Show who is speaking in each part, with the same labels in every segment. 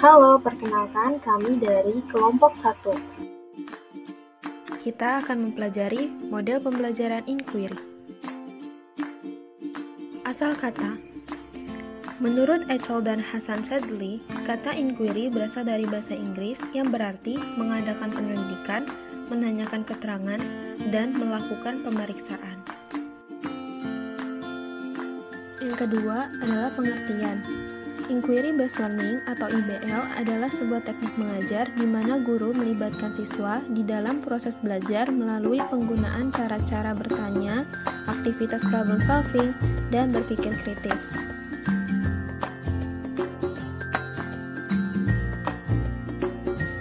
Speaker 1: Halo, perkenalkan kami dari kelompok 1.
Speaker 2: Kita akan mempelajari model pembelajaran inquiry. Asal kata. Menurut Echol dan Hassan Sadley, kata inquiry berasal dari bahasa Inggris yang berarti mengadakan penyelidikan, menanyakan keterangan, dan melakukan pemeriksaan. Yang kedua adalah pengertian. Inquiry-based learning atau IBL adalah sebuah teknik mengajar di mana guru melibatkan siswa di dalam proses belajar melalui penggunaan cara-cara bertanya, aktivitas problem solving, dan berpikir kritis.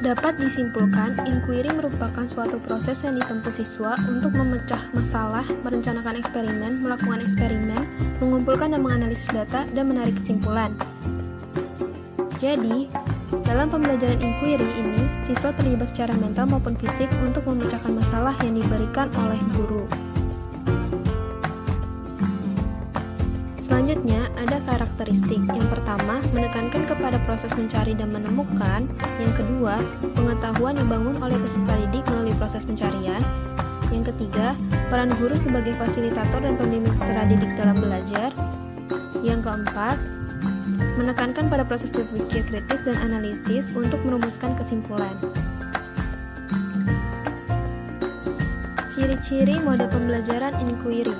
Speaker 2: Dapat disimpulkan, inquiry merupakan suatu proses yang ditempuh siswa untuk memecah masalah, merencanakan eksperimen, melakukan eksperimen, mengumpulkan dan menganalisis data, dan menarik kesimpulan. Jadi, dalam pembelajaran inquiry ini, siswa terlibat secara mental maupun fisik untuk memecahkan masalah yang diberikan oleh guru. Selanjutnya, ada karakteristik. Yang pertama, menekankan kepada proses mencari dan menemukan. Yang kedua, pengetahuan dibangun oleh peserta didik melalui proses pencarian. Yang ketiga, peran guru sebagai fasilitator dan pembimbing peserta didik dalam belajar. Yang keempat, menekankan pada proses berpikir kritis dan analitis untuk merumuskan kesimpulan. Ciri-ciri model pembelajaran inquiry.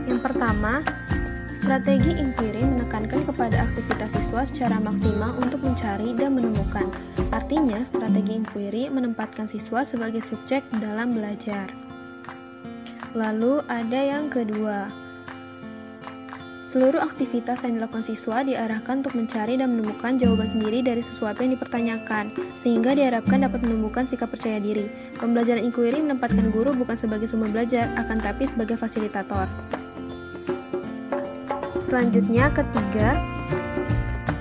Speaker 2: Yang pertama, strategi inquiry menekankan kepada aktivitas siswa secara maksimal untuk mencari dan menemukan. Artinya, strategi inquiry menempatkan siswa sebagai subjek dalam belajar. Lalu ada yang kedua. Seluruh aktivitas yang dilakukan siswa diarahkan untuk mencari dan menemukan jawaban sendiri dari sesuatu yang dipertanyakan, sehingga diharapkan dapat menumbuhkan sikap percaya diri. Pembelajaran inquiry menempatkan guru bukan sebagai sumber belajar, akan tapi sebagai fasilitator. Selanjutnya, ketiga,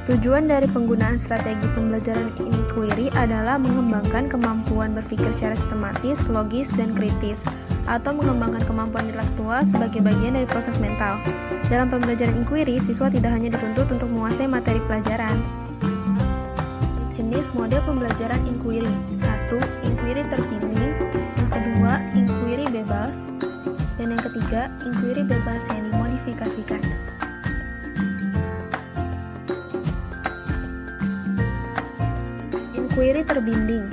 Speaker 2: tujuan dari penggunaan strategi pembelajaran inquiry adalah mengembangkan kemampuan berpikir secara sistematis, logis, dan kritis, atau mengembangkan kemampuan intelektual sebagai bagian dari proses mental. Dalam pembelajaran inquiry, siswa tidak hanya dituntut untuk menguasai materi pelajaran. Jenis model pembelajaran inquiry. 1. Inquiry terbimbing. Yang kedua, inquiry bebas. Dan yang ketiga, inquiry bebas yang dimodifikasikan. Inquiry terbimbing.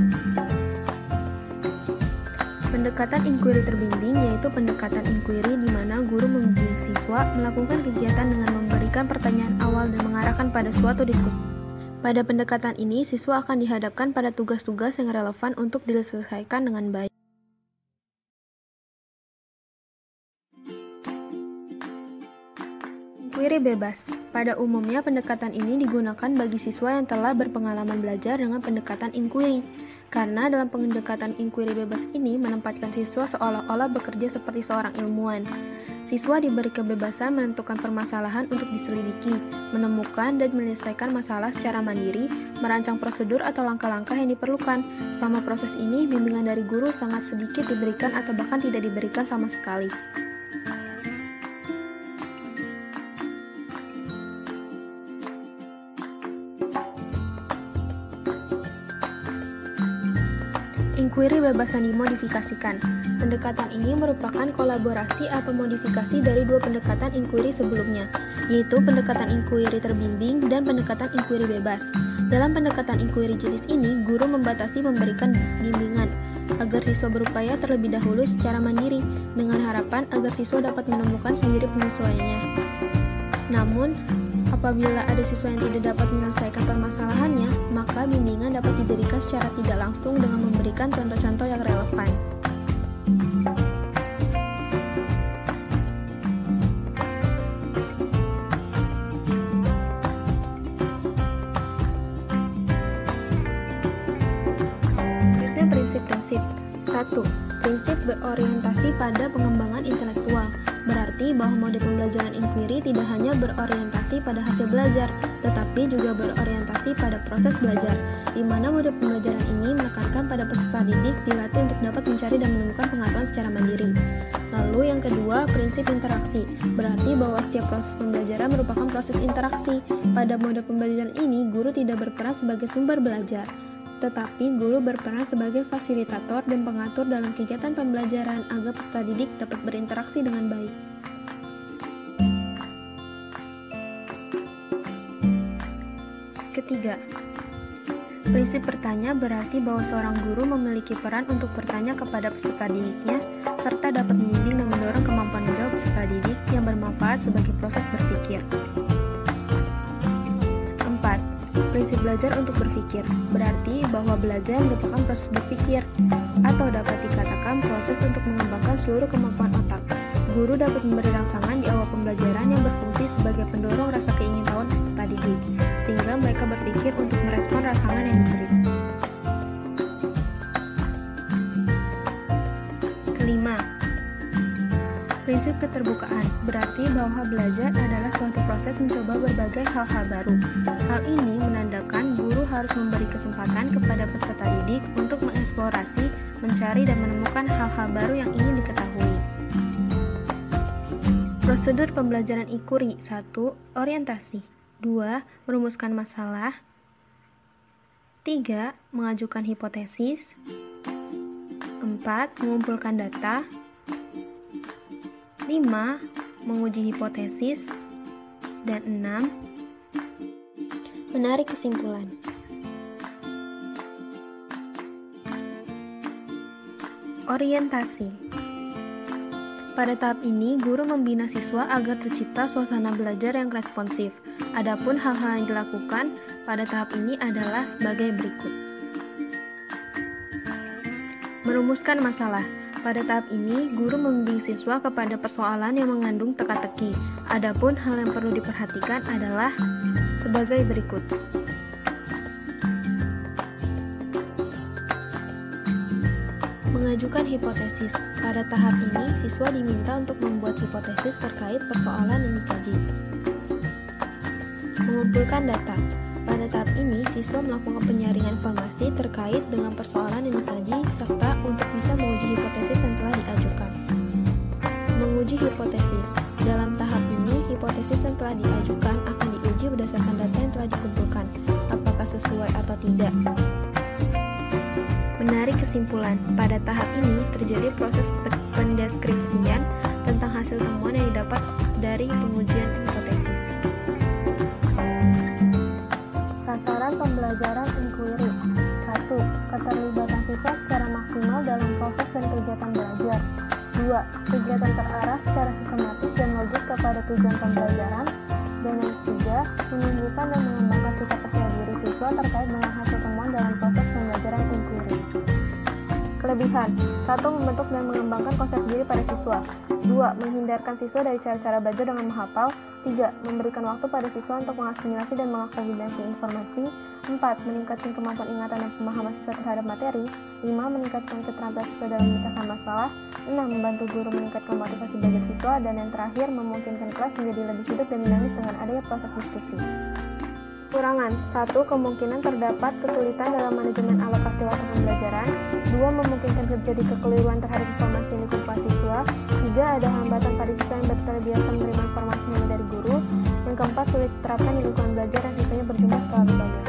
Speaker 2: Pendekatan inquiry terbimbing yaitu pendekatan inquiry di mana guru membimbing siswa melakukan kegiatan dengan memberikan pertanyaan awal dan mengarahkan pada suatu diskusi. Pada pendekatan ini, siswa akan dihadapkan pada tugas-tugas yang relevan untuk diselesaikan dengan baik. Inquiry bebas. Pada umumnya, pendekatan ini digunakan bagi siswa yang telah berpengalaman belajar dengan pendekatan inquiry. Karena dalam pendekatan inquiry bebas ini menempatkan siswa seolah-olah bekerja seperti seorang ilmuwan. Siswa diberi kebebasan menentukan permasalahan untuk diselidiki, menemukan dan menyelesaikan masalah secara mandiri, merancang prosedur atau langkah-langkah yang diperlukan. Selama proses ini, bimbingan dari guru sangat sedikit diberikan atau bahkan tidak diberikan sama sekali. Inquiry bebas yang dimodifikasikan. Pendekatan ini merupakan kolaborasi atau modifikasi dari dua pendekatan inquiry sebelumnya, yaitu pendekatan inquiry terbimbing dan pendekatan inquiry bebas. Dalam pendekatan inquiry jenis ini, guru membatasi memberikan bimbingan agar siswa berupaya terlebih dahulu secara mandiri, dengan harapan agar siswa dapat menemukan sendiri penyesuaiannya. Namun, apabila ada siswa yang tidak dapat menyelesaikan permasalahannya, maka bimbingan dapat diberikan secara tidak langsung dengan memberikan contoh-contoh yang relevan. Selanjutnya prinsip-prinsip. 1. Prinsip berorientasi pada pengembangan intelektual. Berarti bahwa model pembelajaran inquiry tidak hanya berorientasi pada hasil belajar, tetapi juga berorientasi pada proses belajar, di mana model pembelajaran ini menekankan pada peserta didik dilatih untuk dapat mencari dan menemukan pengetahuan secara mandiri. Lalu yang kedua, prinsip interaksi. Berarti bahwa setiap proses pembelajaran merupakan proses interaksi. Pada mode pembelajaran ini, guru tidak berperan sebagai sumber belajar, tetapi guru berperan sebagai fasilitator dan pengatur dalam kegiatan pembelajaran agar peserta didik dapat berinteraksi dengan baik. Ketiga, prinsip bertanya berarti bahwa seorang guru memiliki peran untuk bertanya kepada peserta didiknya, serta dapat membimbing dan mendorong kemampuan menjawab peserta didik yang bermanfaat sebagai proses berpikir. 4. Prinsip belajar untuk berpikir berarti bahwa belajar merupakan proses berpikir, atau dapat dikatakan proses untuk mengembangkan seluruh kemampuan otak. Guru dapat memberi rangsangan di awal pembelajaran yang berfungsi sebagai pendorong rasa keingintahuan peserta didik, sehingga mereka berpikir untuk merespon rangsangan yang diberi. Kelima, prinsip keterbukaan berarti bahwa belajar adalah suatu proses mencoba berbagai hal-hal baru. Hal ini menandakan guru harus memberi kesempatan kepada peserta didik untuk mengeksplorasi, mencari, dan menemukan hal-hal baru yang ingin diketahui. Prosedur pembelajaran inquiry. 1. Orientasi. 2. Merumuskan masalah. 3. Mengajukan hipotesis. 4. Mengumpulkan data. 5. Menguji hipotesis. Dan 6. Menarik kesimpulan. Orientasi. Pada tahap ini, guru membina siswa agar tercipta suasana belajar yang responsif. Adapun hal-hal yang dilakukan pada tahap ini adalah sebagai berikut. Merumuskan masalah. Pada tahap ini, guru membimbing siswa kepada persoalan yang mengandung teka-teki. Adapun hal yang perlu diperhatikan adalah sebagai berikut. Mengajukan hipotesis. Pada tahap ini, siswa diminta untuk membuat hipotesis terkait persoalan yang dikaji. Mengumpulkan data. Pada tahap ini, siswa melakukan penyaringan informasi terkait dengan persoalan yang dikaji serta untuk bisa menguji hipotesis yang telah diajukan. Menguji hipotesis. Dalam tahap ini, hipotesis yang telah diajukan akan diuji berdasarkan data yang telah dikumpulkan, apakah sesuai atau tidak. Menarik kesimpulan. Pada tahap ini terjadi proses pendeskripsian tentang hasil temuan yang didapat dari pengujian hipotesis. Sasaran pembelajaran inquiry. 1. Keterlibatan siswa secara maksimal dalam proses dan kegiatan belajar. 2. Kegiatan terarah secara sistematis dan logis kepada tujuan pembelajaran. Dan yang ketiga, menunjukkan dan mengembangkan sikap percaya diri siswa terkait dengan hasil temuan dalam proses pembelajaran inquiry. Kelebihan. 1. Membentuk dan mengembangkan konsep diri pada siswa. 2. Menghindarkan siswa dari cara-cara belajar dengan menghafal. 3. Memberikan waktu pada siswa untuk mengasimilasi dan mengaktualisasi informasi. 4. Meningkatkan kemampuan ingatan dan pemahaman siswa terhadap materi. 5. Meningkatkan keterampilan siswa dalam memecahkan masalah. 6. Membantu guru meningkatkan motivasi belajar siswa. Dan yang terakhir, memungkinkan kelas menjadi lebih hidup dan dinamis dengan adanya proses diskusi. Kekurangan. 1. Kemungkinan terdapat kesulitan dalam manajemen alokasi waktu pembelajaran. 2. Memungkinkan terjadi kekeliruan terhadap informasi yang dikumpulkan siswa. 3. Ada hambatan pada siswa yang terbiasa menerima informasi dari guru. Yang keempat, sulit diterapkan di lingkungan belajar dan siswanya berjumlah terlalu banyak.